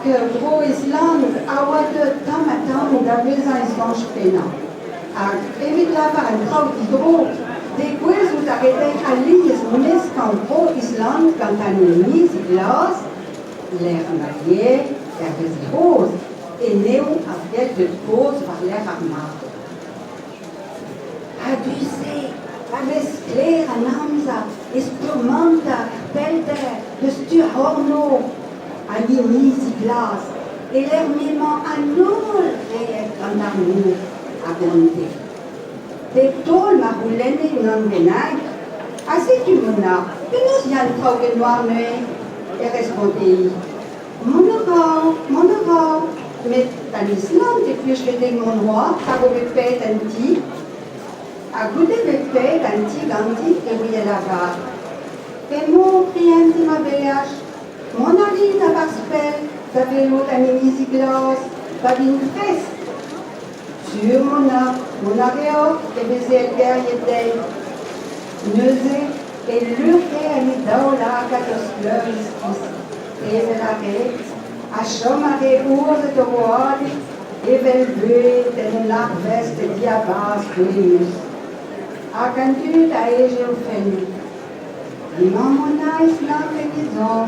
que Gros Island a de temps à temps d'avais un Island pena. Evit la par un trau d'hydro, des quels vous arrêtez à l'île mais qu'en Gros Island, quand un ennemi s'y glace, l'air marié, l'air des roses, et néo à quelques causes par l'air armado. Adusé, avec clair à Namza, espurmanta, pelter, de sturhorno, à l'imisi glace, et l'hermement à nul et en amour à bonté. Des tôles ma roulène non vénag, assez tu mona, que nous y a le trau de noir nuit, et respondit, mon aurore, mais dans l'Islande, depuis que je mon roi, ça vous fait un petit, à goûter le fait d'un petit ganti et oui à la barre. Et mon client de ma BH, mon ami d'Abarspel, ça fait l'autre ami Misiglas, pas d'une presse. Sur mon aréo, et baiser le guerrier d'elle. Neusé, et l'urquet à l'idola à catospleurs, et l'arrêt, à chômaré ours de roi, et velvet, et l'arveste diabas plus. A cantud a ege o fenu. Imam Monais na previsão,